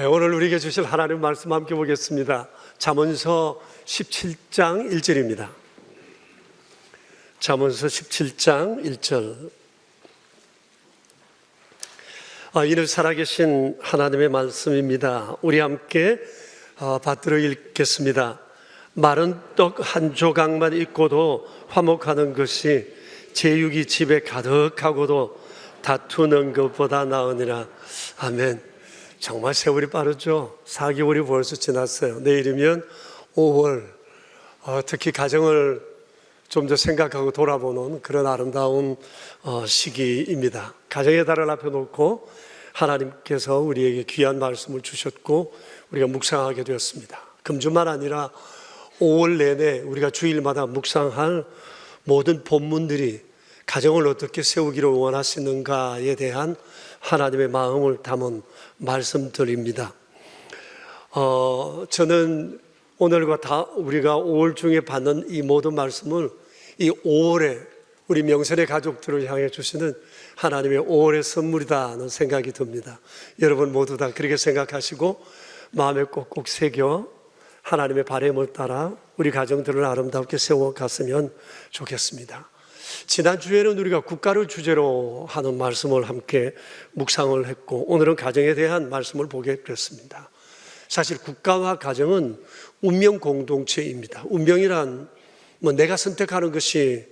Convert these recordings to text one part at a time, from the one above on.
오늘 우리에게 주실 하나님 말씀 함께 보겠습니다. 잠언서 17장 1절입니다. 잠언서 17장 1절. 이는 살아계신 하나님의 말씀입니다. 우리 함께 받들어 읽겠습니다. 마른 떡 한 조각만 있고도 화목하는 것이 제육이 집에 가득하고도 다투는 것보다 나으니라. 아멘. 정말 세월이 빠르죠. 4개월이 벌써 지났어요. 내일이면 5월. 특히 가정을 좀 더 생각하고 돌아보는 그런 아름다운 시기입니다. 가정의 달을 앞에 놓고 하나님께서 우리에게 귀한 말씀을 주셨고 우리가 묵상하게 되었습니다. 금주만 아니라 5월 내내 우리가 주일마다 묵상할 모든 본문들이 가정을 어떻게 세우기를 원하시는가에 대한 하나님의 마음을 담은 말씀들입니다. 저는 오늘과 다 우리가 5월 중에 받는 이 모든 말씀을 이 5월에 우리 명선의 가족들을 향해 주시는 하나님의 5월의 선물이다는 생각이 듭니다. 여러분 모두 다 그렇게 생각하시고 마음에 꼭꼭 새겨 하나님의 바람을 따라 우리 가정들을 아름답게 세워갔으면 좋겠습니다. 지난주에는 우리가 국가를 주제로 하는 말씀을 함께 묵상을 했고 오늘은 가정에 대한 말씀을 보게 됐습니다. 사실 국가와 가정은 운명 공동체입니다. 운명이란 내가 선택하는 것이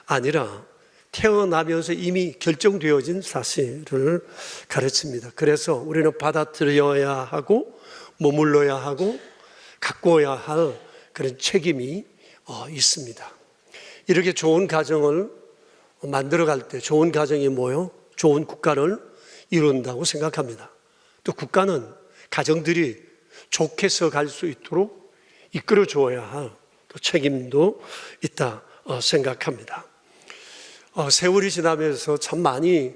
아니라 태어나면서 이미 결정되어진 사실을 가르칩니다. 그래서 우리는 받아들여야 하고 머물러야 하고 가꾸어야 할 그런 책임이 있습니다. 이렇게 좋은 가정을 만들어갈 때 좋은 가정이 뭐요? 좋은 국가를 이룬다고 생각합니다. 또 국가는 가정들이 좋게 갈 수 있도록 이끌어 줘야 할 또 책임도 있다 생각합니다. 세월이 지나면서 참 많이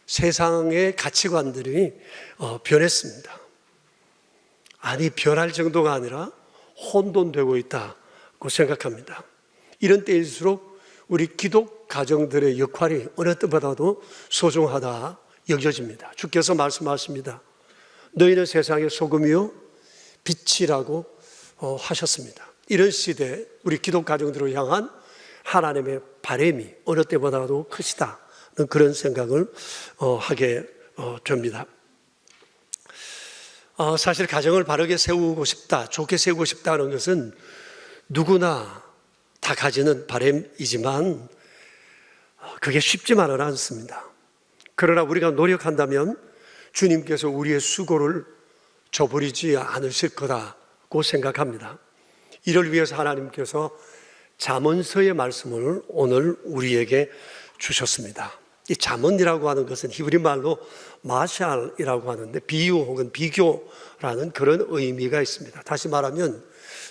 세상의 가치관들이 변했습니다. 아니 변할 정도가 아니라 혼돈되고 있다고 생각합니다. 이런 때일수록 우리 기독 가정들의 역할이 어느 때보다도 소중하다 여겨집니다. 주께서 말씀하십니다. 너희는 세상의 소금이요 빛이라고 하셨습니다. 이런 시대에 우리 기독 가정들을 향한 하나님의 바람이 어느 때보다도 크시다는 그런 생각을 하게 됩니다. 사실 가정을 바르게 세우고 싶다, 좋게 세우고 싶다는 것은 누구나 다 가지는 바람이지만 그게 쉽지만은 않습니다. 그러나 우리가 노력한다면 주님께서 우리의 수고를 저버리지 않으실 거라고 생각합니다. 이를 위해서 하나님께서 잠언서의 말씀을 오늘 우리에게 주셨습니다. 이 잠언이라고 하는 것은 히브리 말로 마샬이라고 하는데 비유 혹은 비교라는 그런 의미가 있습니다. 다시 말하면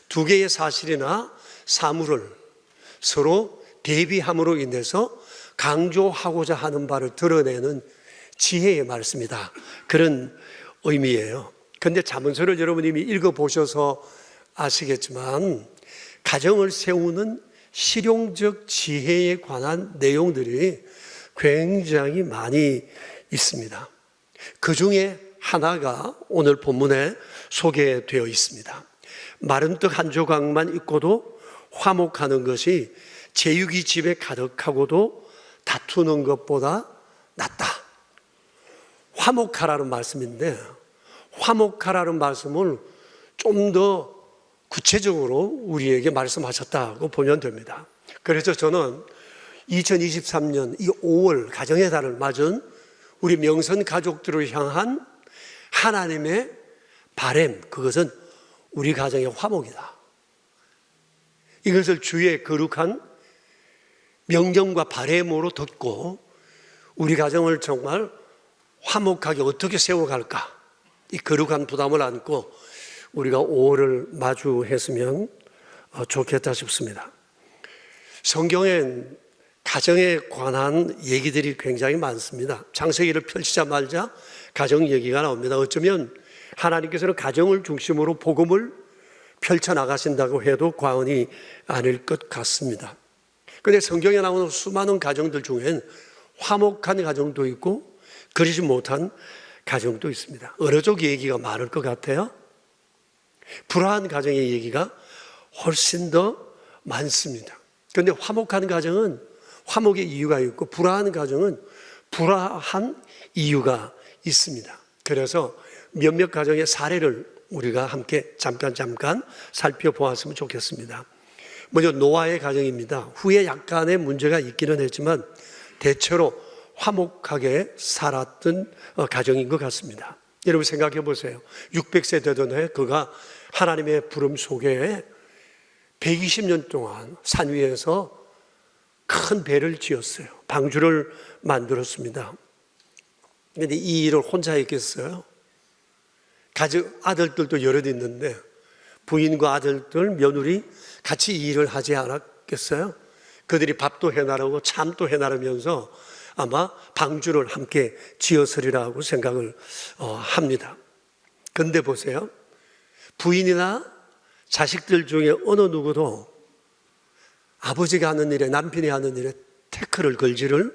두 개의 사실이나 사물을 서로 대비함으로 인해서 강조하고자 하는 바를 드러내는 지혜의 말씀이다. 그런 의미예요. 그런데 잠언서를 여러분 이미 읽어보셔서 아시겠지만 가정을 세우는 실용적 지혜에 관한 내용들이 굉장히 많이 있습니다. 그 중에 하나가 오늘 본문에 소개되어 있습니다. 마른 떡 한 조각만 있고도 화목하는 것이 제육이 집에 가득하고도 다투는 것보다 낫다. 화목하라는 말씀인데 화목하라는 말씀을 좀 더 구체적으로 우리에게 말씀하셨다고 보면 됩니다. 그래서 저는 2023년 이 5월 가정의 달을 맞은 우리 명선 가족들을 향한 하나님의 바람, 그것은 우리 가정의 화목이다. 이것을 주의 거룩한 명령과 바람으로 듣고 우리 가정을 정말 화목하게 어떻게 세워갈까? 이 거룩한 부담을 안고 우리가 5월을 마주했으면 좋겠다 싶습니다. 성경엔 가정에 관한 얘기들이 굉장히 많습니다. 창세기를 펼치자마자 가정 얘기가 나옵니다. 어쩌면 하나님께서는 가정을 중심으로 복음을 펼쳐나가신다고 해도 과언이 아닐 것 같습니다. 그런데 성경에 나오는 수많은 가정들 중엔 화목한 가정도 있고 그러지 못한 가정도 있습니다. 어느 쪽 얘기가 많을 것 같아요? 불화한 가정의 얘기가 훨씬 더 많습니다. 그런데 화목한 가정은 화목의 이유가 있고 불화한 가정은 불화한 이유가 있습니다. 그래서 몇몇 가정의 사례를 우리가 함께 잠깐 살펴보았으면 좋겠습니다. 먼저 노아의 가정입니다. 후에 약간의 문제가 있기는 했지만 대체로 화목하게 살았던 가정인 것 같습니다. 여러분 생각해 보세요. 600세 되던 해 그가 하나님의 부름 속에 120년 동안 산 위에서 큰 배를 지었어요. 방주를 만들었습니다. 그런데 이 일을 혼자 했겠어요? 가족 아들들도 여럿 있는데 부인과 아들들, 며느리 같이 이 일을 하지 않았겠어요? 그들이 밥도 해나르고 참도 해나르면서 아마 방주를 함께 지었으리라고 생각을 합니다. 그런데 보세요. 부인이나 자식들 중에 어느 누구도 아버지가 하는 일에, 남편이 하는 일에 태클을 걸지를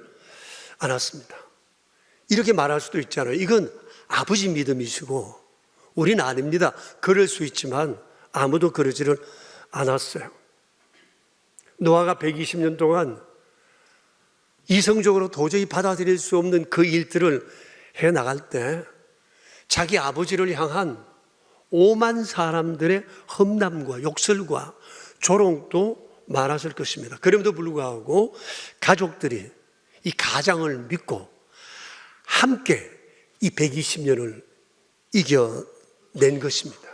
않았습니다. 이렇게 말할 수도 있잖아요. 이건 아버지 믿음이시고 우리는 아닙니다. 그럴 수 있지만 아무도 그러지를 않았어요. 노아가 120년 동안 이성적으로 도저히 받아들일 수 없는 그 일들을 해나갈 때 자기 아버지를 향한 오만 사람들의 험담과 욕설과 조롱도 많았을 것입니다. 그럼에도 불구하고 가족들이 이 가장을 믿고 함께 이 120년을 이겨낸 것입니다.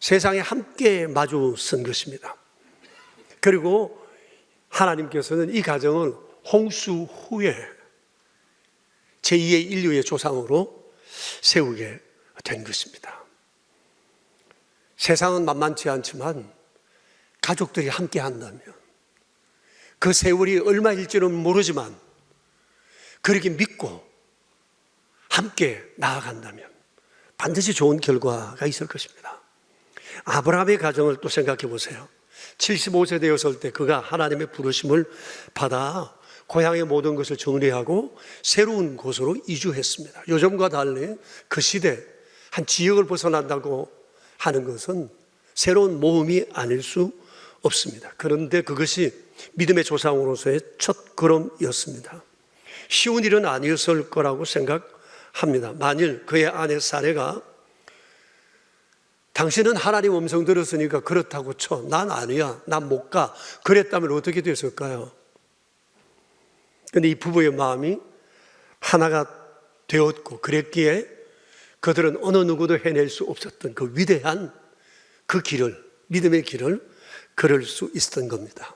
세상에 함께 마주 선 것입니다. 그리고 하나님께서는 이 가정을 홍수 후에 제2의 인류의 조상으로 세우게 된 것입니다. 세상은 만만치 않지만 가족들이 함께 한다면 그 세월이 얼마일지는 모르지만 그렇게 믿고 함께 나아간다면 반드시 좋은 결과가 있을 것입니다. 아브라함의 가정을 또 생각해 보세요. 75세 되었을 때 그가 하나님의 부르심을 받아 고향의 모든 것을 정리하고 새로운 곳으로 이주했습니다. 요즘과 달리 그 시대 한 지역을 벗어난다고 하는 것은 새로운 모험이 아닐 수 없습니다. 그런데 그것이 믿음의 조상으로서의 첫 걸음이었습니다. 쉬운 일은 아니었을 거라고 생각합니다. 만일 그의 아내 사례가 당신은 하나님 음성 들었으니까 그렇다고 쳐. 난 아니야. 난 못 가. 그랬다면 어떻게 됐을까요? 그런데 이 부부의 마음이 하나가 되었고 그랬기에 그들은 어느 누구도 해낼 수 없었던 그 위대한 그 길을, 믿음의 길을 걸을 수 있었던 겁니다.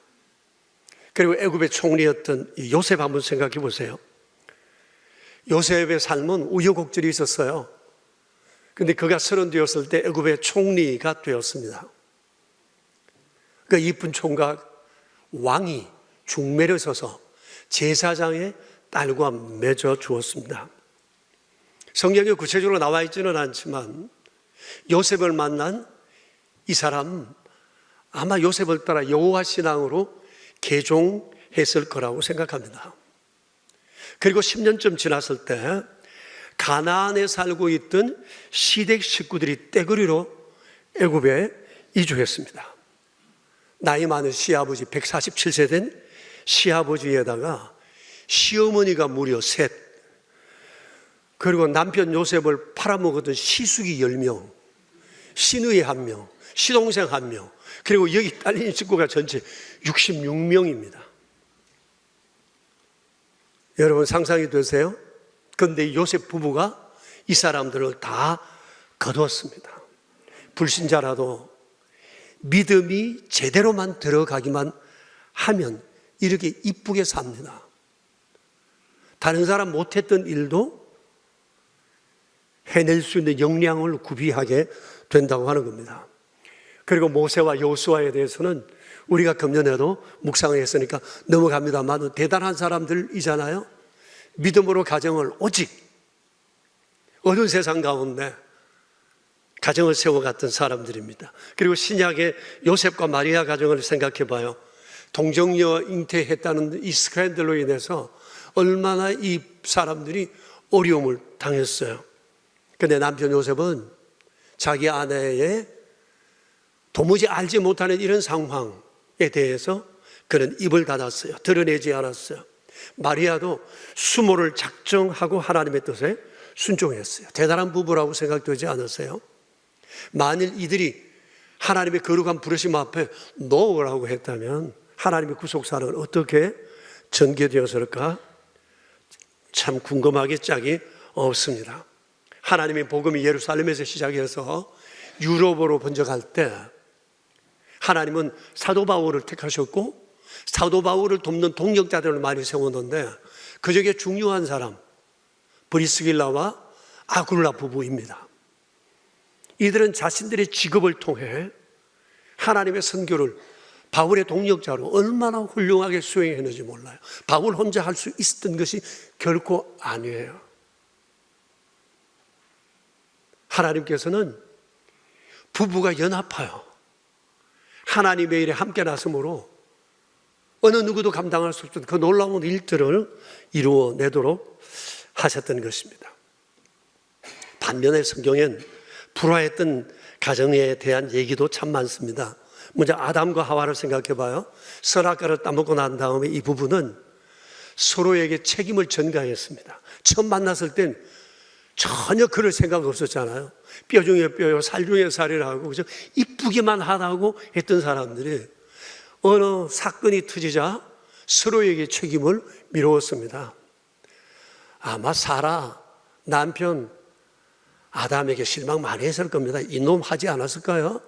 그리고 애굽의 총리였던 요셉 한번 생각해 보세요. 요셉의 삶은 우여곡절이 있었어요. 그런데 그가 30 되었을 때 애굽의 총리가 되었습니다. 그 이쁜 총각 왕이 중매를 서서 제사장의 딸과 맺어 주었습니다. 성경에 구체적으로 나와 있지는 않지만 요셉을 만난 이 사람 아마 요셉을 따라 여호와 신앙으로 개종했을 거라고 생각합니다. 그리고 10년쯤 지났을 때 가나안에 살고 있던 시댁 식구들이 떼거리로 애굽에 이주했습니다. 나이 많은 시아버지 147세 된 시아버지에다가 시어머니가 무려 셋, 그리고 남편 요셉을 팔아먹었던 시숙이 10명, 시누이 1명, 시동생 1명, 그리고 여기 딸린 식구가 전체 66명입니다. 여러분 상상이 되세요? 그런데 요셉 부부가 이 사람들을 다 거두었습니다. 불신자라도 믿음이 제대로만 들어가기만 하면 이렇게 이쁘게 삽니다. 다른 사람 못했던 일도 해낼 수 있는 역량을 구비하게 된다고 하는 겁니다. 그리고 모세와 여호수아에 대해서는 우리가 금년에도 묵상을 했으니까 넘어갑니다만 대단한 사람들이잖아요. 믿음으로 가정을 오직 어두운 세상 가운데 가정을 세워갔던 사람들입니다. 그리고 신약의 요셉과 마리아 가정을 생각해 봐요. 동정녀 잉태했다는 이 스캔들로 인해서 얼마나 이 사람들이 어려움을 당했어요. 근데 남편 요셉은 자기 아내의 도무지 알지 못하는 이런 상황에 대해서 그는 입을 닫았어요. 드러내지 않았어요. 마리아도 수모를 작정하고 하나님의 뜻에 순종했어요. 대단한 부부라고 생각되지 않으세요? 만일 이들이 하나님의 거룩한 부르심 앞에 노라고 했다면 하나님의 구속사는 어떻게 전개되었을까? 참 궁금하게 짝이 없습니다. 하나님의 복음이 예루살렘에서 시작해서 유럽으로 번져갈 때 하나님은 사도 바울을 택하셨고 사도 바울을 돕는 동역자들을 많이 세웠는데 그 중에 중요한 사람 브리스길라와 아굴라 부부입니다. 이들은 자신들의 직업을 통해 하나님의 선교를 바울의 동역자로 얼마나 훌륭하게 수행했는지 몰라요. 바울 혼자 할 수 있었던 것이 결코 아니에요. 하나님께서는 부부가 연합하여 하나님의 일에 함께 나섬으로 어느 누구도 감당할 수 없던 그 놀라운 일들을 이루어내도록 하셨던 것입니다. 반면에 성경엔 불화했던 가정에 대한 얘기도 참 많습니다. 먼저 아담과 하와를 생각해 봐요. 선악과를 따먹고 난 다음에 이 부부는 서로에게 책임을 전가했습니다. 처음 만났을 땐 전혀 그럴 생각 없었잖아요. 뼈 중에 뼈요, 살 중에 살이라고 그저 이쁘기만 하다고 했던 사람들이 어느 사건이 터지자 서로에게 책임을 미루었습니다. 아마 사라 남편 아담에게 실망 많이 했을 겁니다. 이놈 하지 않았을까요?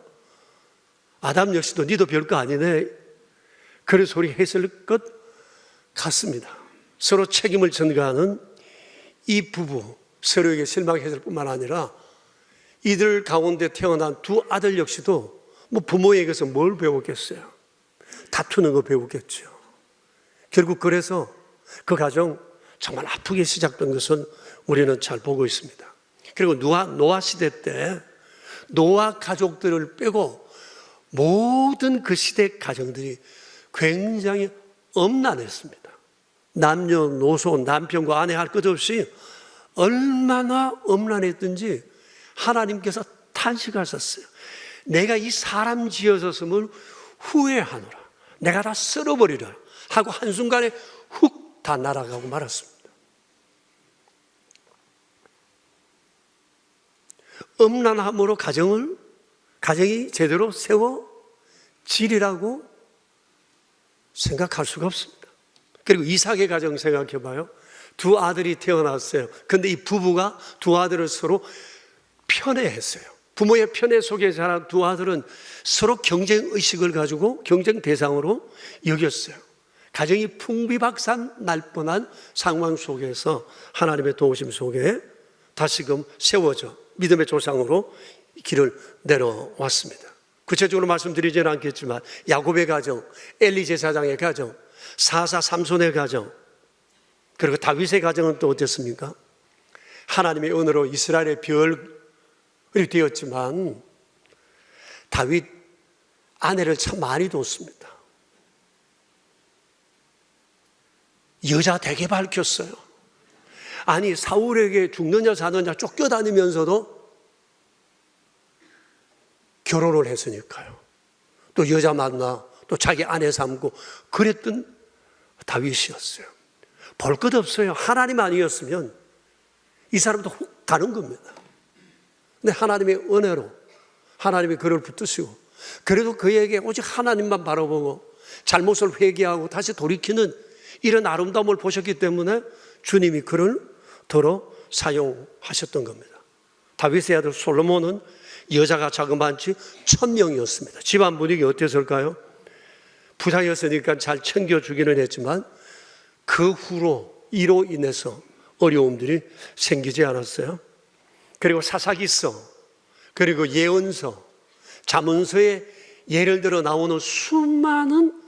아담 역시도 니도 별거 아니네 그런 소리 했을 것 같습니다. 서로 책임을 전가하는 이 부부 서로에게 실망했을 뿐만 아니라 이들 가운데 태어난 두 아들 역시도 뭐 부모에게서 뭘 배웠겠어요? 다투는 거 배웠겠죠. 결국 그래서 그 가정 정말 아프게 시작된 것은 우리는 잘 보고 있습니다. 그리고 노아 시대 때 노아 가족들을 빼고 모든 그 시대 가정들이 굉장히 엄난했습니다. 남녀노소 남편과 아내 할 것 없이 얼마나 엄난했든지 하나님께서 탄식하셨어요. 내가 이 사람 지어졌음을 후회하노라. 내가 다 쓸어버리라 하고 한순간에 훅 다 날아가고 말았습니다. 엄난함으로 가정이 제대로 세워지리라고 생각할 수가 없습니다. 그리고 이삭의 가정 생각해 봐요. 두 아들이 태어났어요. 근데 이 부부가 두 아들을 서로 편애했어요. 부모의 편애 속에 자란 두 아들은 서로 경쟁의식을 가지고 경쟁 대상으로 여겼어요. 가정이 풍비박산 날 뻔한 상황 속에서 하나님의 도우심 속에 다시금 세워져 믿음의 조상으로 길을 내려왔습니다. 구체적으로 말씀드리지는 않겠지만 야곱의 가정, 엘리 제사장의 가정, 사사 삼손의 가정, 그리고 다윗의 가정은 또 어땠습니까? 하나님의 은혜로 이스라엘의 별이 되었지만 다윗 아내를 참 많이 뒀습니다. 여자 되게 밝혔어요. 아니 사울에게 죽느냐 사느냐 쫓겨다니면서도 결혼을 했으니까요. 또 여자 만나 또 자기 아내 삼고 그랬던 다윗이었어요. 볼 것 없어요. 하나님 아니었으면 이 사람도 훅 가는 겁니다. 근데 하나님의 은혜로 하나님이 그를 붙드시고 그래도 그에게 오직 하나님만 바라보고 잘못을 회개하고 다시 돌이키는 이런 아름다움을 보셨기 때문에 주님이 그를 더러 사용하셨던 겁니다. 다윗의 아들 솔로몬은 여자가 자그마치 1000명이었습니다. 집안 분위기 어땠을까요? 부자였으니까 잘 챙겨주기는 했지만 그 후로 이로 인해서 어려움들이 생기지 않았어요. 그리고 사사기서, 그리고 예언서, 잠언서에 예를 들어 나오는 수많은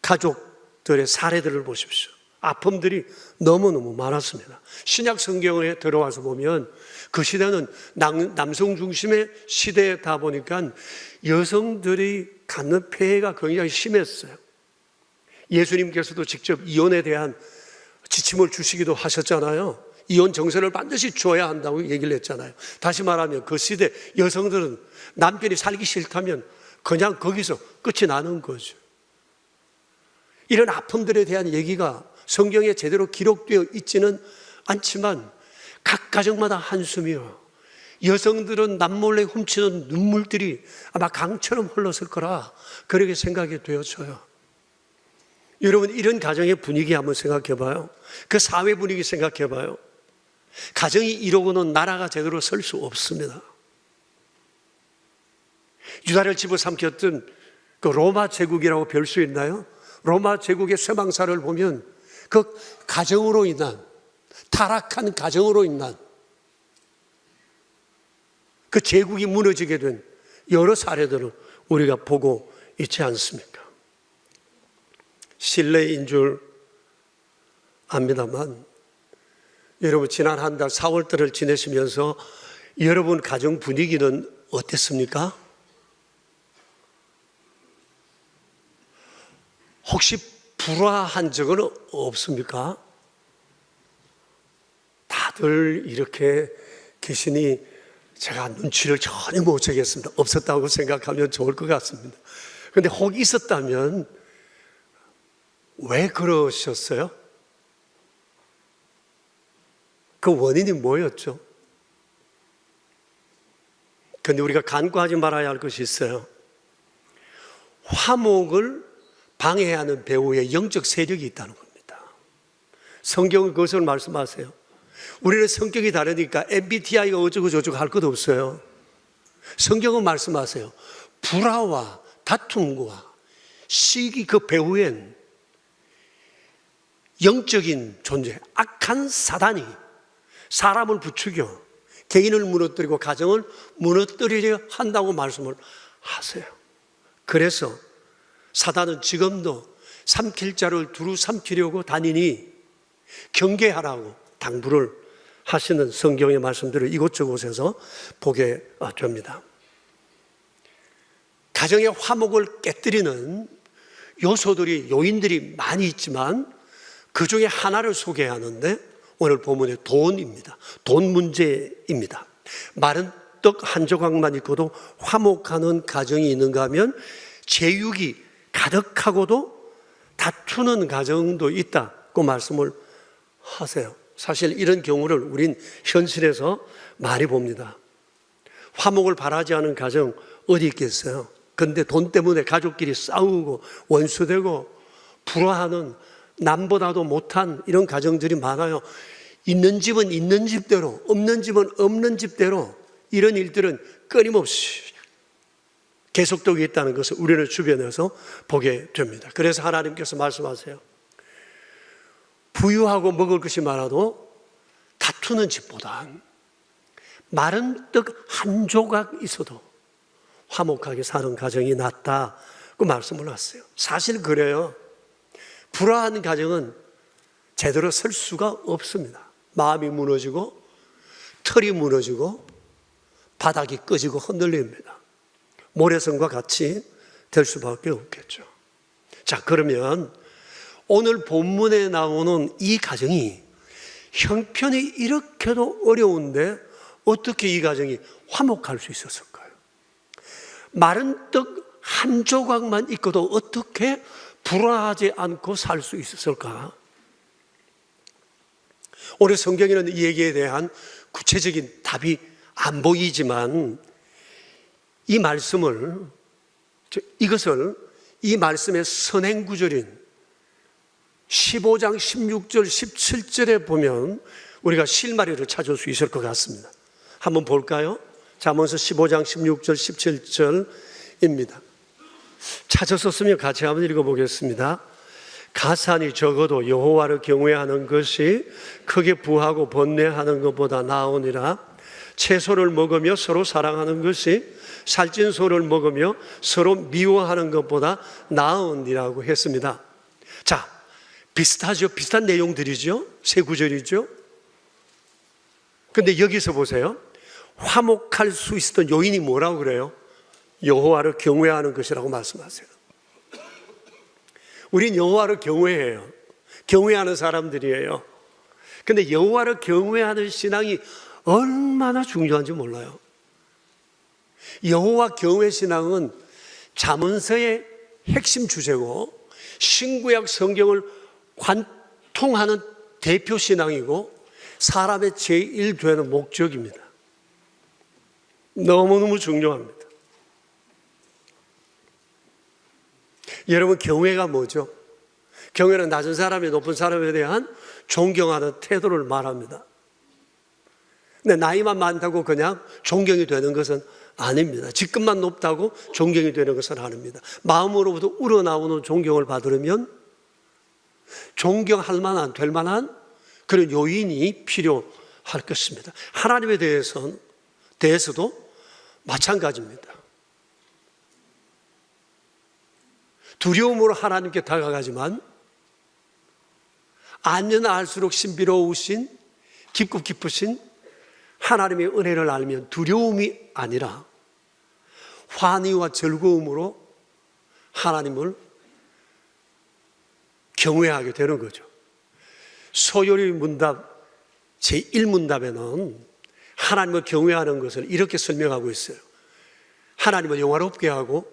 가족들의 사례들을 보십시오. 아픔들이 너무너무 많았습니다. 신약 성경에 들어와서 보면 그 시대는 남성 중심의 시대다 보니까 여성들이 갖는 폐해가 굉장히 심했어요. 예수님께서도 직접 이혼에 대한 지침을 주시기도 하셨잖아요. 이혼 정서를 반드시 줘야 한다고 얘기를 했잖아요. 다시 말하면 그 시대 여성들은 남편이 살기 싫다면 그냥 거기서 끝이 나는 거죠. 이런 아픔들에 대한 얘기가 성경에 제대로 기록되어 있지는 않지만 각 가정마다 한숨이요. 여성들은 남몰래 훔치는 눈물들이 아마 강처럼 흘렀을 거라 그렇게 생각이 되어져요. 여러분, 이런 가정의 분위기 한번 생각해 봐요. 그 사회 분위기 생각해 봐요. 가정이 이러고는 나라가 제대로 설 수 없습니다. 유다를 집어삼켰던 그 로마 제국이라고 별 수 있나요? 로마 제국의 쇠망사를 보면 그 가정으로 인한, 타락한 가정으로 인한 그 제국이 무너지게 된 여러 사례들을 우리가 보고 있지 않습니까? 실례인 줄 압니다만 여러분, 지난 한 달 4월달을 지내시면서 여러분 가정 분위기는 어땠습니까? 혹시 불화한 적은 없습니까? 다들 이렇게 계시니 제가 눈치를 전혀 못 채겠습니다. 없었다고 생각하면 좋을 것 같습니다. 그런데 혹 있었다면 왜 그러셨어요? 그 원인이 뭐였죠? 그런데 우리가 간과하지 말아야 할 것이 있어요. 화목을 방해하는 배후에 영적 세력이 있다는 겁니다. 성경은 그것을 말씀하세요. 우리는 성격이 다르니까 MBTI가 어쩌고 저쩌고 할 것도 없어요. 성경은 말씀하세요. 불화와 다툼과 시기 그 배후엔 영적인 존재, 악한 사단이 사람을 부추겨 개인을 무너뜨리고 가정을 무너뜨리려 한다고 말씀을 하세요. 그래서 사단은 지금도 삼킬 자를 두루 삼키려고 다니니 경계하라고 당부를 하시는 성경의 말씀들을 이곳저곳에서 보게 됩니다. 가정의 화목을 깨뜨리는 요소들이, 요인들이 많이 있지만 그 중에 하나를 소개하는데 오늘 본문의 돈입니다. 돈 문제입니다. 마른 떡 한 조각만 있고도 화목하는 가정이 있는가 하면 제육이 가득하고도 다투는 가정도 있다고 말씀을 하세요. 사실 이런 경우를 우린 현실에서 많이 봅니다. 화목을 바라지 않은 가정 어디 있겠어요? 근데 돈 때문에 가족끼리 싸우고 원수되고 불화하는 남보다도 못한 이런 가정들이 많아요. 있는 집은 있는 집대로, 없는 집은 없는 집대로 이런 일들은 끊임없이 계속되고 있다는 것을 우리는 주변에서 보게 됩니다. 그래서 하나님께서 말씀하세요. 부유하고 먹을 것이 많아도 다투는 집보다 마른 떡 한 조각 있어도 화목하게 사는 가정이 낫다고 말씀을 하세요. 사실 그래요. 불화한 가정은 제대로 설 수가 없습니다. 마음이 무너지고 털이 무너지고 바닥이 꺼지고 흔들립니다. 모래성과 같이 될 수밖에 없겠죠. 자, 그러면 오늘 본문에 나오는 이 가정이 형편이 이렇게도 어려운데 어떻게 이 가정이 화목할 수 있었을까요? 마른 떡 한 조각만 있고도 어떻게 불화하지 않고 살 수 있었을까? 오늘 성경에는 이 얘기에 대한 구체적인 답이 안 보이지만 이 말씀을, 이것을 이 말씀의 선행구절인 15장 16절 17절에 보면 우리가 실마리를 찾을 수 있을 것 같습니다. 한번 볼까요? 잠언서 15장 16절 17절입니다. 찾으셨으면 같이 한번 읽어보겠습니다. 가산이 적어도 여호와를 경외하는 것이 크게 부하고 번뇌하는 것보다 나으니라. 채소를 먹으며 서로 사랑하는 것이 살찐 소를 먹으며 서로 미워하는 것보다 나으니라고 했습니다. 자, 비슷하죠? 비슷한 내용들이죠? 세 구절이죠? 근데 여기서 보세요. 화목할 수 있었던 요인이 뭐라고 그래요? 여호와를 경외하는 것이라고 말씀하세요. 우린 여호와를 경외해요. 경외하는 사람들이에요. 근데 여호와를 경외하는 신앙이 얼마나 중요한지 몰라요. 여호와 경외 신앙은 잠언서의 핵심 주제고 신구약 성경을 관통하는 대표 신앙이고 사람의 제1되는 목적입니다. 너무너무 중요합니다. 여러분, 경외가 뭐죠? 경외는 낮은 사람이 높은 사람에 대한 존경하는 태도를 말합니다. 근데 나이만 많다고 그냥 존경이 되는 것은 아닙니다. 직급만 높다고 존경이 되는 것은 아닙니다. 마음으로부터 우러나오는 존경을 받으려면 존경할 만한, 될 만한 그런 요인이 필요할 것입니다. 하나님에 대해서도 마찬가지입니다. 두려움으로 하나님께 다가가지만 알면 알수록 신비로우신 깊고 깊으신 하나님의 은혜를 알면 두려움이 아니라 환희와 즐거움으로 하나님을 경외하게 되는 거죠. 소요리 문답 제1문답에는 하나님을 경외하는 것을 이렇게 설명하고 있어요. 하나님을 영화롭게 하고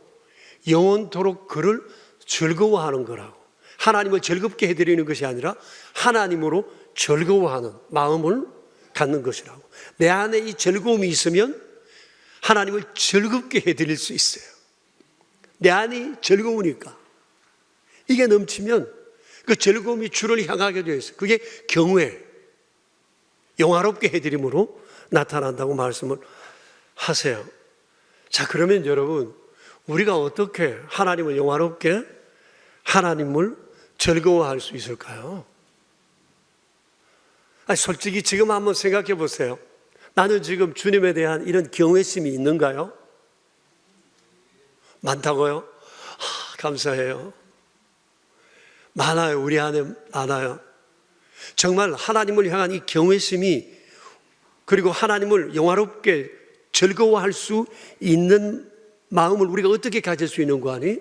영원토록 그를 즐거워하는 거라고. 하나님을 즐겁게 해드리는 것이 아니라 하나님으로 즐거워하는 마음을 갖는 것이라고. 내 안에 이 즐거움이 있으면 하나님을 즐겁게 해드릴 수 있어요. 내 안이 즐거우니까. 이게 넘치면 그 즐거움이 주를 향하게 되어 있어요. 그게 경외, 영화롭게 해드림으로 나타난다고 말씀을 하세요. 자, 그러면 여러분, 우리가 어떻게 하나님을 영화롭게, 하나님을 즐거워할 수 있을까요? 솔직히 지금 한번 생각해 보세요. 나는 지금 주님에 대한 이런 경외심이 있는가요? 많다고요? 감사해요. 많아요. 우리 안에 많아요. 정말 하나님을 향한 이 경외심이, 그리고 하나님을 영화롭게 즐거워할 수 있는 마음을 우리가 어떻게 가질 수 있는 거 아니?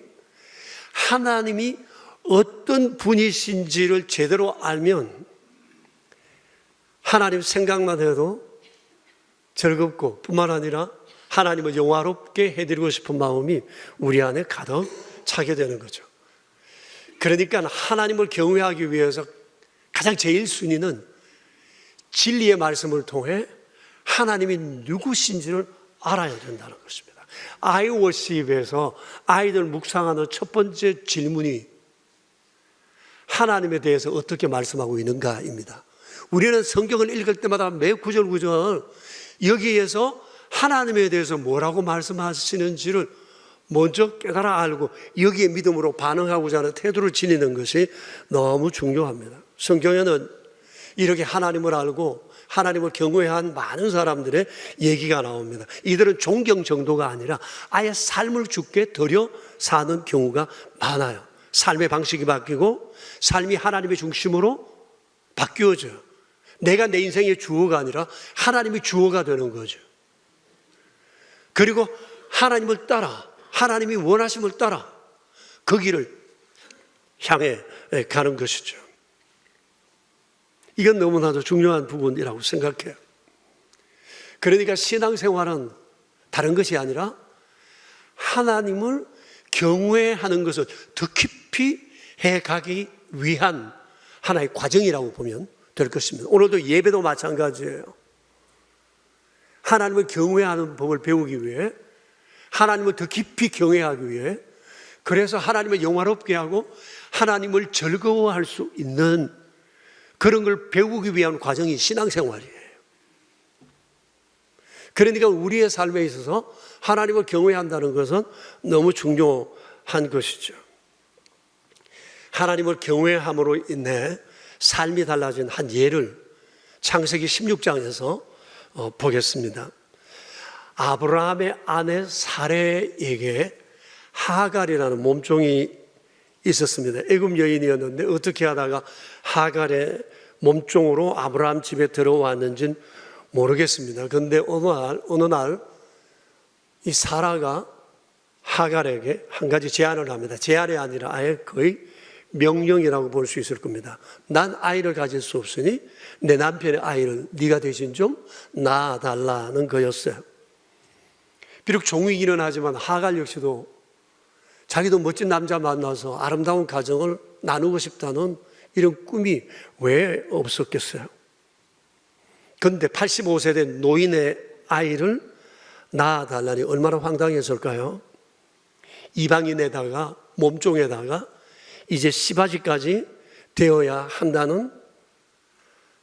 하나님이 어떤 분이신지를 제대로 알면 하나님 생각만 해도 즐겁고, 뿐만 아니라 하나님을 영화롭게 해드리고 싶은 마음이 우리 안에 가득 차게 되는 거죠. 그러니까 하나님을 경외하기 위해서 가장 제일 순위는 진리의 말씀을 통해 하나님이 누구신지를 알아야 된다는 것입니다. 아이워십에서 아이들 묵상하는 첫 번째 질문이 하나님에 대해서 어떻게 말씀하고 있는가입니다. 우리는 성경을 읽을 때마다 매 구절 여기에서 하나님에 대해서 뭐라고 말씀하시는지를 먼저 깨달아 알고 여기에 믿음으로 반응하고자 하는 태도를 지니는 것이 너무 중요합니다. 성경에는 이렇게 하나님을 알고 하나님을 경외한 많은 사람들의 얘기가 나옵니다. 이들은 존경 정도가 아니라 아예 삶을 주께 드려 사는 경우가 많아요. 삶의 방식이 바뀌고 삶이 하나님의 중심으로 바뀌어져요. 내가 내 인생의 주어가 아니라 하나님이 주어가 되는 거죠. 그리고 하나님을 따라, 하나님이 원하심을 따라 그 길을 향해 가는 것이죠. 이건 너무나도 중요한 부분이라고 생각해요. 그러니까 신앙생활은 다른 것이 아니라 하나님을 경외하는 것을 더 깊이 해가기 위한 하나의 과정이라고 보면 될 것입니다. 오늘도 예배도 마찬가지예요. 하나님을 경외하는 법을 배우기 위해, 하나님을 더 깊이 경외하기 위해, 그래서 하나님을 영화롭게 하고 하나님을 즐거워할 수 있는 그런 걸 배우기 위한 과정이 신앙생활이에요. 그러니까 우리의 삶에 있어서 하나님을 경외한다는 것은 너무 중요한 것이죠. 하나님을 경외함으로 인해 삶이 달라진 한 예를 창세기 16장에서 보겠습니다. 아브라함의 아내 사레에게 하갈이라는 몸종이 있었습니다. 애굽 여인이었는데 어떻게 하다가 하갈의 몸종으로 아브라함 집에 들어왔는지는 모르겠습니다. 그런데 어느 날 이 사라가 하갈에게 한 가지 제안을 합니다. 제안이 아니라 아예 거의 명령이라고 볼 수 있을 겁니다. 난 아이를 가질 수 없으니 내 남편의 아이를 네가 대신 좀 낳아달라는 거였어요. 비록 종이기는 하지만 하갈 역시도 자기도 멋진 남자 만나서 아름다운 가정을 나누고 싶다는 이런 꿈이 왜 없었겠어요? 그런데 85세 된 노인의 아이를 낳아달라니 얼마나 황당했을까요? 이방인에다가 몸종에다가 이제 씨바지까지 되어야 한다는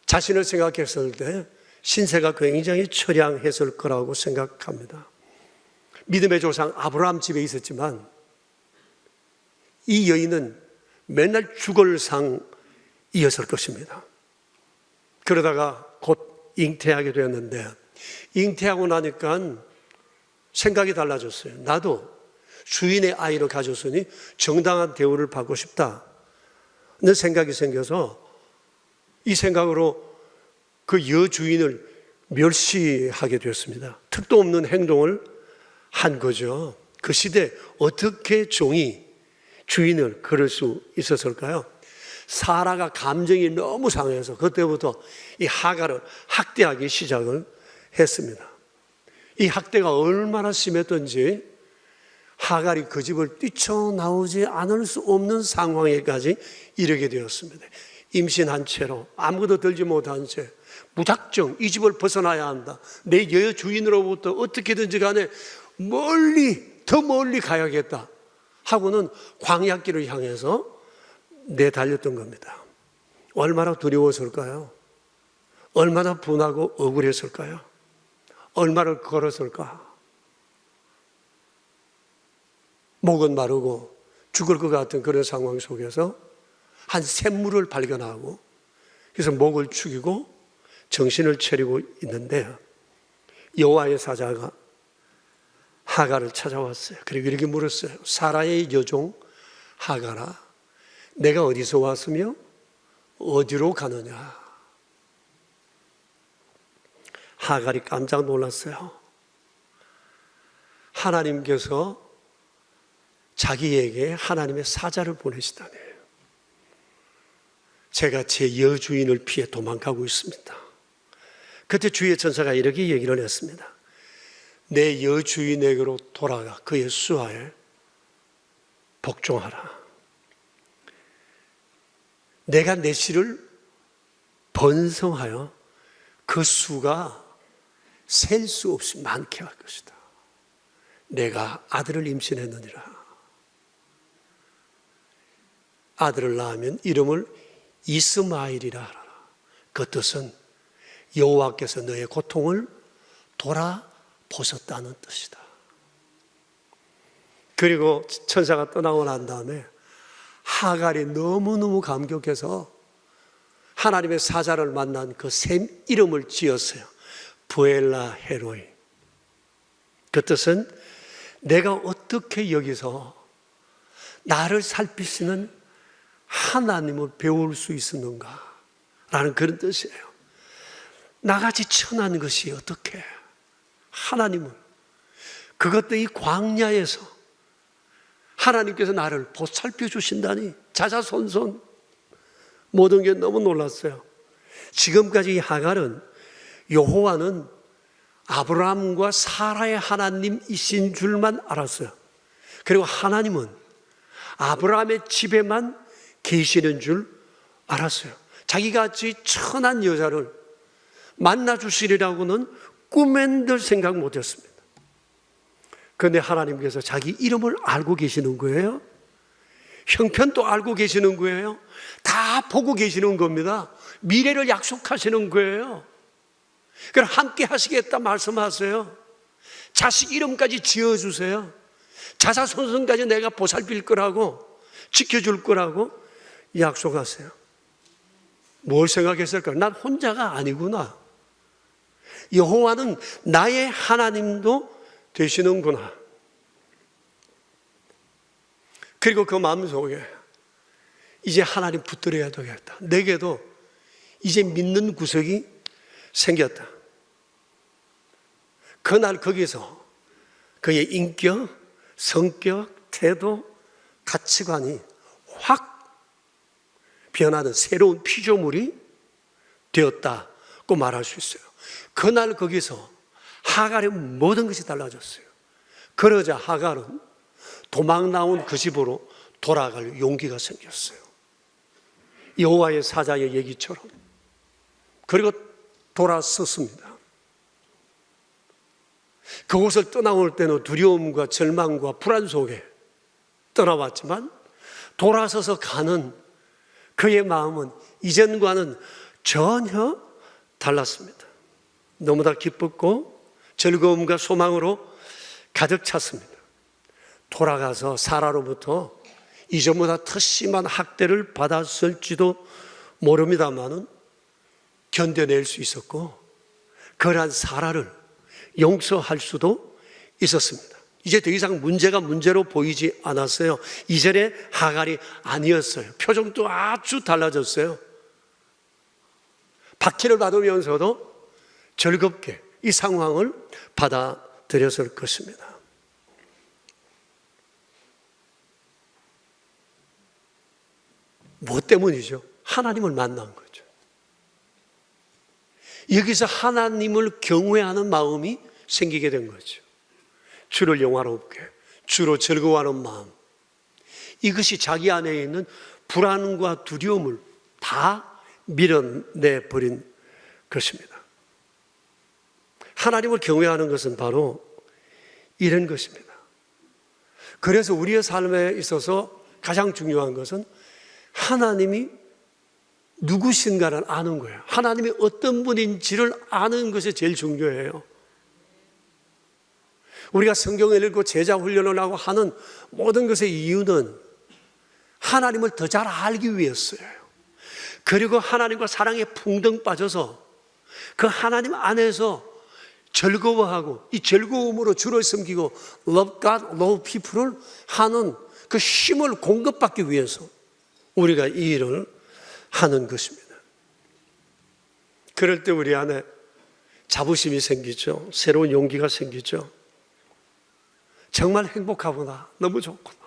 자신을 생각했을 때 신세가 굉장히 처량했을 거라고 생각합니다. 믿음의 조상 아브라함 집에 있었지만 이 여인은 맨날 죽을 상이었을 것입니다. 그러다가 곧 잉태하게 되었는데 잉태하고 나니까 생각이 달라졌어요. 나도 주인의 아이를 가졌으니 정당한 대우를 받고 싶다는 생각이 생겨서 이 생각으로 그 여주인을 멸시하게 되었습니다. 특도 없는 행동을 한 거죠. 그 시대 어떻게 종이 주인을 그럴 수 있었을까요? 사라가 감정이 너무 상해서 그때부터 이 하갈을 학대하기 시작을 했습니다. 이 학대가 얼마나 심했던지 하갈이 그 집을 뛰쳐나오지 않을 수 없는 상황에까지 이르게 되었습니다. 임신한 채로 아무것도 들지 못한 채 무작정 이 집을 벗어나야 한다. 내 여주인으로부터 어떻게든지 간에 더 멀리 가야겠다 하고는 광야길을 향해서 내달렸던 겁니다. 얼마나 두려웠을까요? 얼마나 분하고 억울했을까요? 얼마를 걸었을까? 목은 마르고 죽을 것 같은 그런 상황 속에서 한 샘물을 발견하고 그래서 목을 축이고 정신을 차리고 있는데 여호와의 사자가 하갈을 찾아왔어요. 그리고 이렇게 물었어요. 사라의 여종 하갈아, 내가 어디서 왔으며 어디로 가느냐? 하갈이 깜짝 놀랐어요. 하나님께서 자기에게 하나님의 사자를 보내시다네. 제가 제 여주인을 피해 도망가고 있습니다. 그때 주의 천사가 이렇게 얘기를 했습니다. 내 여주인에게로 돌아가 그의 수하에 복종하라. 내가 내 씨를 번성하여 그 수가 셀 수 없이 많게 할 것이다. 내가 아들을 임신했느니라. 아들을 낳으면 이름을 이스마엘이라 하라. 그 뜻은 여호와께서 너의 고통을 돌아보셨다는 뜻이다. 그리고 천사가 떠나고 난 다음에 하갈이 너무너무 감격해서 하나님의 사자를 만난 그 샘 이름을 지었어요. 부엘라 헤로이. 그 뜻은 내가 어떻게 여기서 나를 살피시는 하나님을 배울 수 있었는가 라는 그런 뜻이에요. 나같이 천한 것이 어떻게 하나님을, 그것도 이 광야에서 하나님께서 나를 보살펴 주신다니 자자손손 모든 게 너무 놀랐어요. 지금까지 이 하갈은 여호와는 아브라함과 사라의 하나님이신 줄만 알았어요. 그리고 하나님은 아브라함의 집에만 계시는 줄 알았어요. 자기같이 천한 여자를 만나 주시리라고는 꿈엔들 생각 못했습니다. 그런데 하나님께서 자기 이름을 알고 계시는 거예요. 형편도 알고 계시는 거예요. 다 보고 계시는 겁니다. 미래를 약속하시는 거예요. 그럼 함께 하시겠다 말씀하세요. 자식 이름까지 지어주세요. 자사손손까지 내가 보살필 거라고, 지켜줄 거라고 약속하세요. 뭘 생각했을까? 난 혼자가 아니구나. 여호와는 나의 하나님도 되시는구나. 그리고 그 마음속에 이제 하나님 붙들어야 되겠다. 내게도 이제 믿는 구석이 생겼다. 그날 거기서 그의 인격, 성격, 태도, 가치관이 확 변하는 새로운 피조물이 되었다고 말할 수 있어요. 그날 거기서 하갈의 모든 것이 달라졌어요. 그러자 하갈은 도망 나온 그 집으로 돌아갈 용기가 생겼어요. 여호와의 사자의 얘기처럼. 그리고 돌아섰습니다. 그곳을 떠나올 때는 두려움과 절망과 불안 속에 떠나왔지만 돌아서서 가는 그의 마음은 이전과는 전혀 달랐습니다. 너무나 기뻤고 즐거움과 소망으로 가득 찼습니다. 돌아가서 사라로부터 이전보다 더 심한 학대를 받았을지도 모릅니다만은 견뎌낼 수 있었고 그러한 사라를 용서할 수도 있었습니다. 이제 더 이상 문제가 문제로 보이지 않았어요. 이전에 하갈이 아니었어요. 표정도 아주 달라졌어요. 박해를 받으면서도 즐겁게 이 상황을 받아들였을 것입니다. 뭐 때문이죠? 하나님을 만난 거죠. 여기서 하나님을 경외하는 마음이 생기게 된 거죠. 주를 영화롭게, 주로 즐거워하는 마음. 이것이 자기 안에 있는 불안과 두려움을 다 밀어내버린 것입니다. 하나님을 경외하는 것은 바로 이런 것입니다. 그래서 우리의 삶에 있어서 가장 중요한 것은 하나님이 누구신가를 아는 거예요. 하나님이 어떤 분인지를 아는 것이 제일 중요해요. 우리가 성경을 읽고 제자 훈련을 하고 하는 모든 것의 이유는 하나님을 더 잘 알기 위해서예요. 그리고 하나님과 사랑에 풍덩 빠져서 그 하나님 안에서 즐거워하고 이 즐거움으로 주를 섬기고 Love God, Love People을 하는 그 힘을 공급받기 위해서 우리가 이 일을 하는 것입니다. 그럴 때 우리 안에 자부심이 생기죠. 새로운 용기가 생기죠. 정말 행복하구나. 너무 좋구나.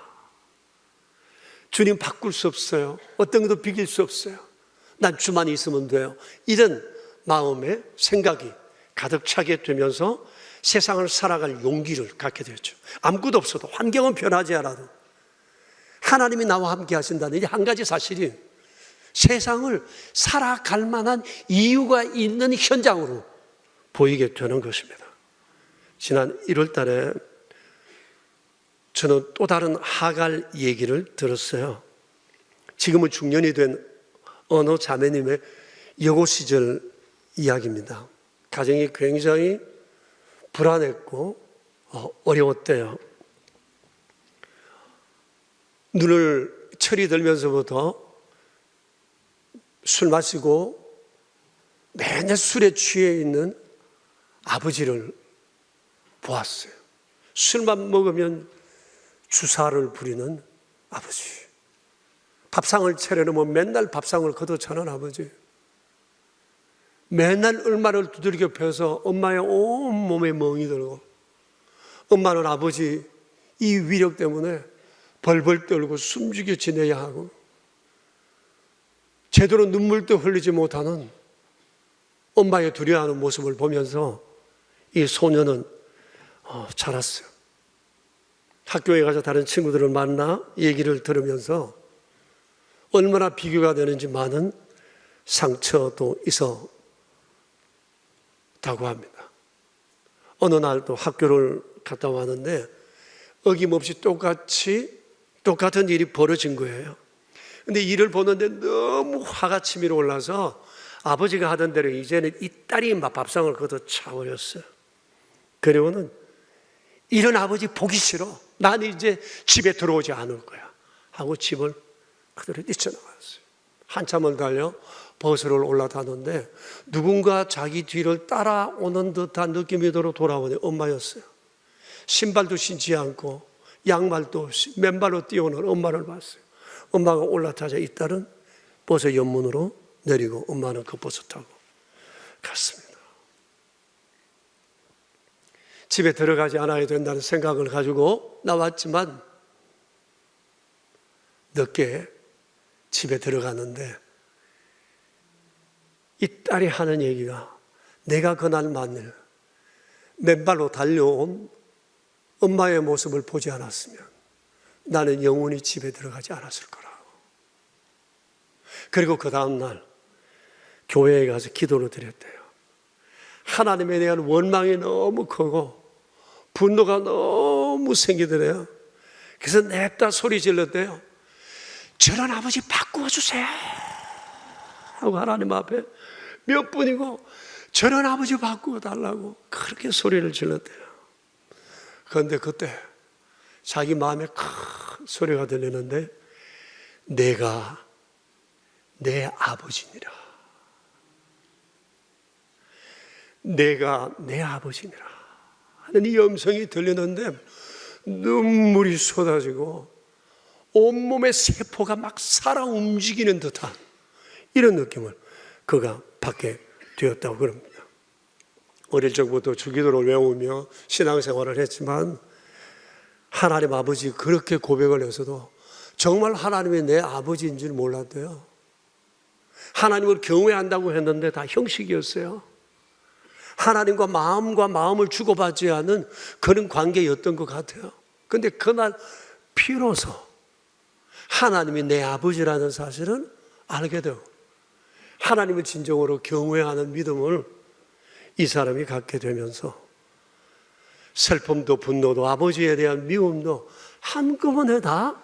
주님 바꿀 수 없어요. 어떤 것도 비길 수 없어요. 난 주만 있으면 돼요. 이런 마음의 생각이 가득 차게 되면서 세상을 살아갈 용기를 갖게 되죠. 아무것도 없어도 환경은 변하지 않아도 하나님이 나와 함께 하신다는 이 한 가지 사실이 세상을 살아갈 만한 이유가 있는 현장으로 보이게 되는 것입니다. 지난 1월 달에 저는 또 다른 하갈 얘기를 들었어요. 지금은 중년이 된 어느 자매님의 여고 시절 이야기입니다. 가정이 굉장히 불안했고 어려웠대요. 눈을 철이 들면서부터 술 마시고 매년 술에 취해 있는 아버지를 보았어요. 술만 먹으면 주사를 부리는 아버지. 밥상을 차려놓으면 맨날 밥상을 걷어차는 아버지. 맨날 얼마를 두들겨 펴서 엄마의 온몸에 멍이 들고 엄마는 아버지 이 위력 때문에 벌벌 떨고 숨죽여 지내야 하고 제대로 눈물도 흘리지 못하는 엄마의 두려워하는 모습을 보면서 이 소녀는 자랐어요. 학교에 가서 다른 친구들을 만나 얘기를 들으면서 얼마나 비교가 되는지 많은 상처도 있었다고 합니다. 어느 날 또 학교를 갔다 왔는데 어김없이 똑같은 일이 벌어진 거예요. 근데 이를 보는데 너무 화가 치밀어 올라서 아버지가 하던 대로 이제는 이 딸이 막 밥상을 걷어차버렸어요. 그리고는 이런 아버지 보기 싫어. 난 이제 집에 들어오지 않을 거야 하고 집을 그대로 뛰쳐나갔어요. 한참을 달려 버스를 올라타는데 누군가 자기 뒤를 따라오는 듯한 느낌이 들어 돌아보니 엄마였어요. 신발도 신지 않고 양말도 없이 맨발로 뛰어오는 엄마를 봤어요. 엄마가 올라타자 이 딸은 버스 옆문으로 내리고 엄마는 그 버스 타고 갔습니다. 집에 들어가지 않아야 된다는 생각을 가지고 나왔지만 늦게 집에 들어가는데 이 딸이 하는 얘기가, 내가 그날 만일 맨발로 달려온 엄마의 모습을 보지 않았으면 나는 영원히 집에 들어가지 않았을 거라고. 그리고 그 다음날 교회에 가서 기도를 드렸대요. 하나님에 대한 원망이 너무 크고 분노가 너무 생기더래요. 그래서 냅다 소리 질렀대요. 저런 아버지 바꾸어 주세요 하고 하나님 앞에 몇 분이고 저런 아버지 바꾸어 달라고 그렇게 소리를 질렀대요. 그런데 그때 자기 마음에 큰 소리가 들리는데, 내가 내 아버지니라. 내가 내 아버지니라 하는 이 음성이 들리는데 눈물이 쏟아지고 온몸의 세포가 막 살아 움직이는 듯한 이런 느낌을 그가 받게 되었다고 그럽니다. 어릴 적부터 주기도를 외우며 신앙생활을 했지만 하나님 아버지 그렇게 고백을 해서도 정말 하나님이 내 아버지인 줄 몰랐대요. 하나님을 경외한다고 했는데 다 형식이었어요. 하나님과 마음을 주고받지 않은 그런 관계였던 것 같아요. 그런데 그날 비로소 하나님이 내 아버지라는 사실은 알게 되고 하나님을 진정으로 경외하는 믿음을 이 사람이 갖게 되면서 슬픔도 분노도 아버지에 대한 미움도 한꺼번에 다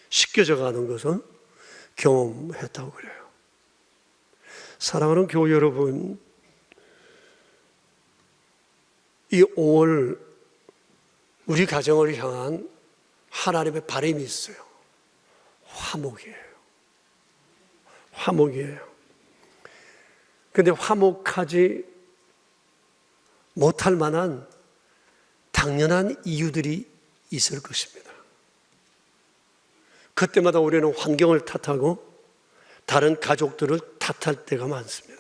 씻겨져 가는 것은 경험했다고 그래요. 사랑하는 교우 여러분, 이 5월 우리 가정을 향한 하나님의 바람이 있어요. 화목이에요. 화목이에요. 그런데 화목하지 못할 만한 당연한 이유들이 있을 것입니다. 그때마다 우리는 환경을 탓하고 다른 가족들을 탓할 때가 많습니다.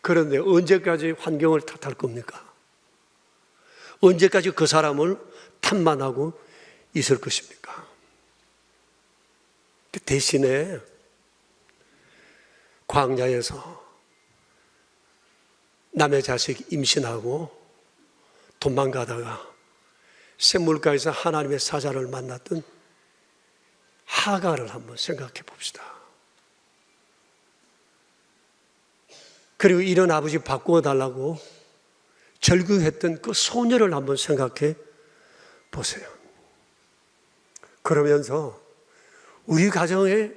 그런데 언제까지 환경을 탓할 겁니까? 언제까지 그 사람을 탓만 하고 있을 것입니까? 대신에 광야에서 남의 자식 임신하고 도망가다가 샘물가에서 하나님의 사자를 만났던 하갈을 한번 생각해 봅시다. 그리고 이런 아버지 바꾸어 달라고 절규했던 그 소녀를 한번 생각해 보세요. 그러면서 우리 가정의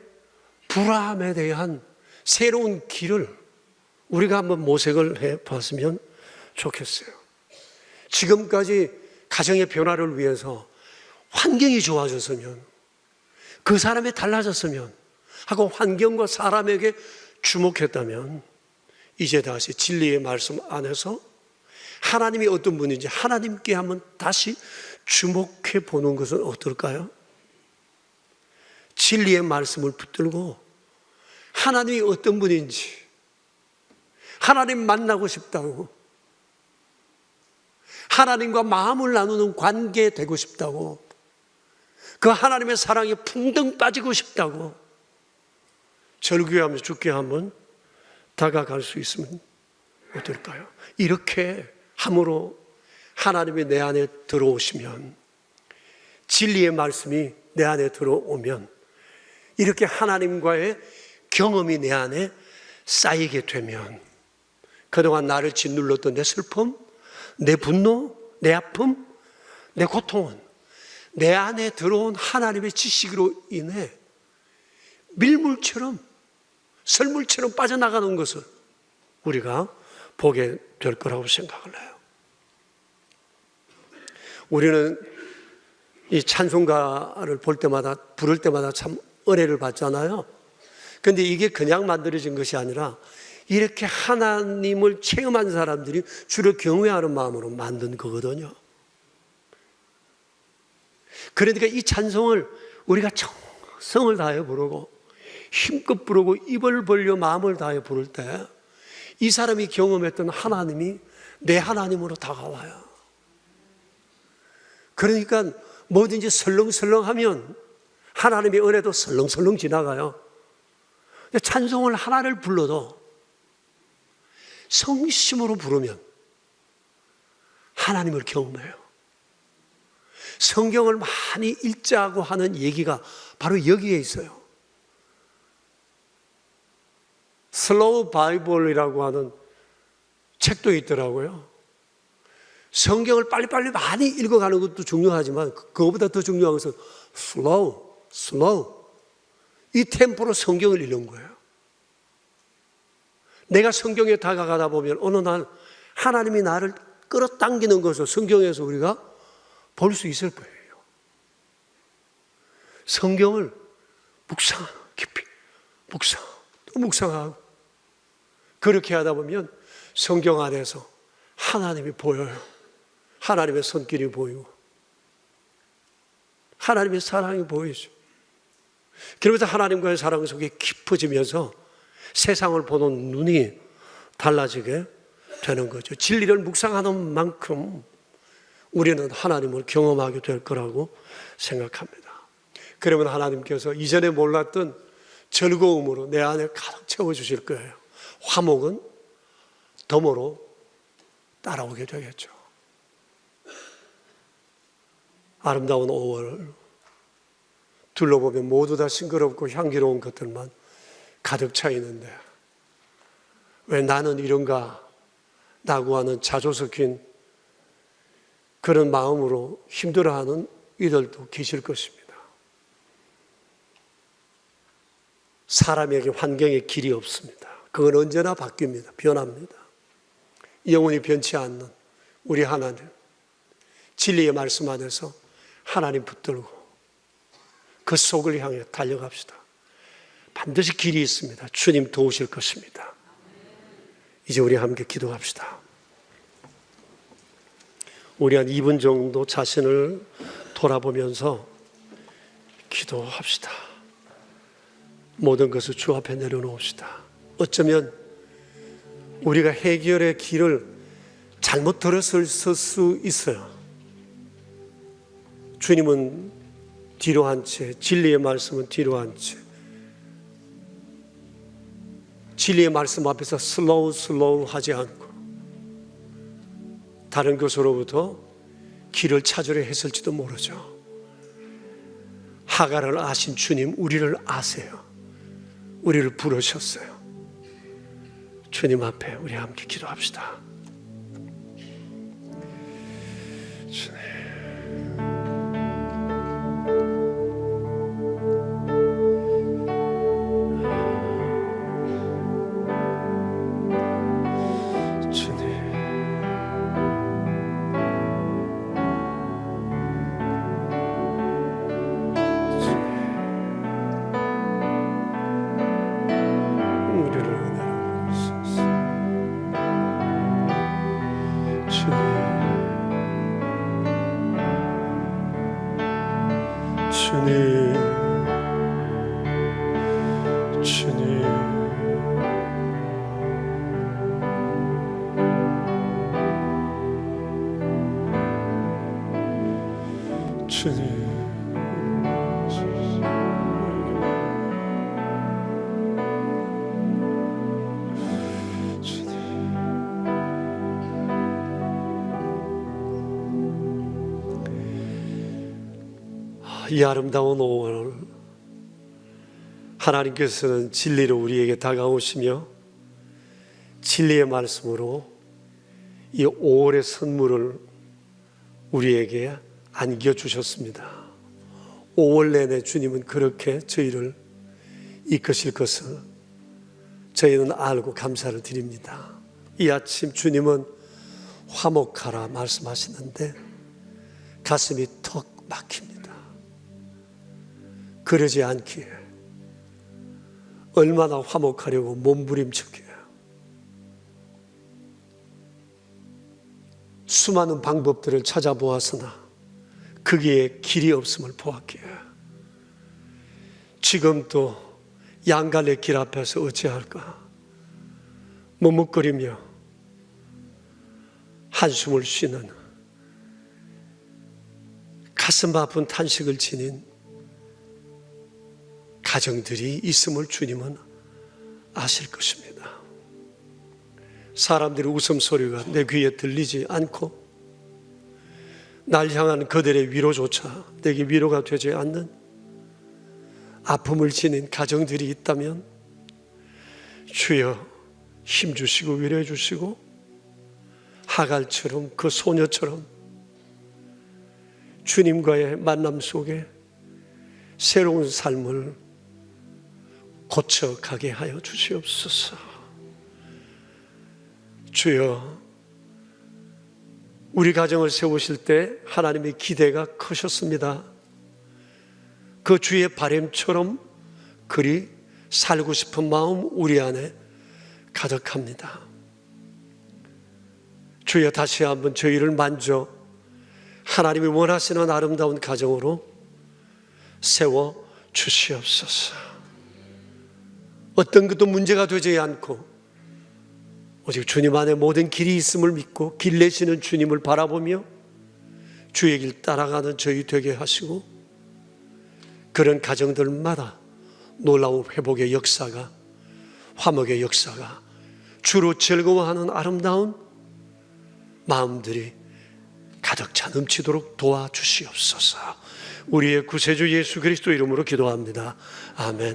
불화함에 대한 새로운 길을 우리가 한번 모색을 해 봤으면 좋겠어요. 지금까지 가정의 변화를 위해서 환경이 좋아졌으면, 그 사람이 달라졌으면 하고 환경과 사람에게 주목했다면, 이제 다시 진리의 말씀 안에서 하나님이 어떤 분인지 하나님께 한번 다시 주목해 보는 것은 어떨까요? 진리의 말씀을 붙들고 하나님이 어떤 분인지, 하나님 만나고 싶다고, 하나님과 마음을 나누는 관계 되고 싶다고, 그 하나님의 사랑에 풍덩 빠지고 싶다고 절규하며 주께 한번 다가갈 수 있으면 어떨까요? 이렇게 함으로 하나님이 내 안에 들어오시면, 진리의 말씀이 내 안에 들어오면, 이렇게 하나님과의 경험이 내 안에 쌓이게 되면, 그동안 나를 짓눌렀던 내 슬픔, 내 분노, 내 아픔, 내 고통은 내 안에 들어온 하나님의 지식으로 인해 밀물처럼, 썰물처럼 빠져나가는 것을 우리가 보게 될 거라고 생각을 해요. 우리는 이 찬송가를 볼 때마다, 부를 때마다 참 은혜를 받잖아요. 그런데 이게 그냥 만들어진 것이 아니라 이렇게 하나님을 체험한 사람들이 주를 경외하는 마음으로 만든 거거든요. 그러니까 이 찬송을 우리가 정성을 다해 부르고 힘껏 부르고 입을 벌려 마음을 다해 부를 때 이 사람이 경험했던 하나님이 내 하나님으로 다가와요. 그러니까 뭐든지 설렁설렁하면 하나님의 은혜도 설렁설렁 지나가요. 근데 찬송을 하나를 불러도 성심으로 부르면 하나님을 경험해요. 성경을 많이 읽자고 하는 얘기가 바로 여기에 있어요. 슬로우 바이블이라고 하는 책도 있더라고요. 성경을 빨리빨리 많이 읽어가는 것도 중요하지만 그거보다 더 중요한 것은 슬로우. 이 템포로 성경을 읽는 거예요. 내가 성경에 다가가다 보면 어느 날 하나님이 나를 끌어당기는 것을 성경에서 우리가 볼 수 있을 거예요. 성경을 깊이 또 묵상하고 그렇게 하다 보면 성경 안에서 하나님이 보여요. 하나님의 손길이 보이고 하나님의 사랑이 보이죠. 그러면서 하나님과의 사랑 속에 깊어지면서 세상을 보는 눈이 달라지게 되는 거죠. 진리를 묵상하는 만큼 우리는 하나님을 경험하게 될 거라고 생각합니다. 그러면 하나님께서 이전에 몰랐던 즐거움으로 내 안에 가득 채워주실 거예요. 화목은 덤으로 따라오게 되겠죠. 아름다운 5월 둘러보면 모두 다 싱그럽고 향기로운 것들만 가득 차 있는데 왜 나는 이런가 라고 하는 자조 섞인 그런 마음으로 힘들어하는 이들도 계실 것입니다. 사람에게 환경에 길이 없습니다. 그건 언제나 바뀝니다. 변합니다. 영원히 변치 않는 우리 하나님, 진리의 말씀 안에서 하나님 붙들고 그 속을 향해 달려갑시다. 반드시 길이 있습니다. 주님 도우실 것입니다. 이제 우리 함께 기도합시다. 우리 한 2분 정도 자신을 돌아보면서 기도합시다. 모든 것을 주 앞에 내려놓읍시다. 어쩌면 우리가 해결의 길을 잘못 들었을 수 있어요. 주님은 뒤로 한 채, 진리의 말씀은 뒤로 한 채, 진리의 말씀 앞에서 슬로우 하지 않고 다른 것으로부터 길을 찾으려 했을지도 모르죠. 하갈을 아신 주님, 우리를 아세요. 우리를 부르셨어요. 주님 앞에 우리 함께 기도합시다. 주님. 이 아름다운 5월 하나님께서는 진리로 우리에게 다가오시며 진리의 말씀으로 이 5월의 선물을 우리에게 안겨주셨습니다. 5월 내내 주님은 그렇게 저희를 이끄실 것을 저희는 알고 감사를 드립니다. 이 아침 주님은 화목하라 말씀하시는데 가슴이 턱 막힙니다. 그러지 않기에 얼마나 화목하려고 몸부림쳤기에 수많은 방법들을 찾아보았으나 거기에 길이 없음을 보았기에 지금도 양갈래 길 앞에서 어찌할까 머뭇거리며 한숨을 쉬는 가슴 아픈 탄식을 지닌 가정들이 있음을 주님은 아실 것입니다. 사람들의 웃음소리가 내 귀에 들리지 않고 날 향한 그들의 위로조차 내게 위로가 되지 않는 아픔을 지닌 가정들이 있다면 주여 힘주시고 위로해 주시고 하갈처럼 그 소녀처럼 주님과의 만남 속에 새로운 삶을 고쳐가게 하여 주시옵소서. 주여, 우리 가정을 세우실 때 하나님의 기대가 크셨습니다. 그 주의 바람처럼 그리 살고 싶은 마음 우리 안에 가득합니다. 주여, 다시 한번 저희를 만져 하나님이 원하시는 아름다운 가정으로 세워 주시옵소서. 어떤 것도 문제가 되지 않고 오직 주님 안에 모든 길이 있음을 믿고 길 내시는 주님을 바라보며 주의 길 따라가는 저희 되게 하시고 그런 가정들마다 놀라운 회복의 역사가, 화목의 역사가, 주로 즐거워하는 아름다운 마음들이 가득 차 넘치도록 도와주시옵소서. 우리의 구세주 예수 그리스도 이름으로 기도합니다. 아멘.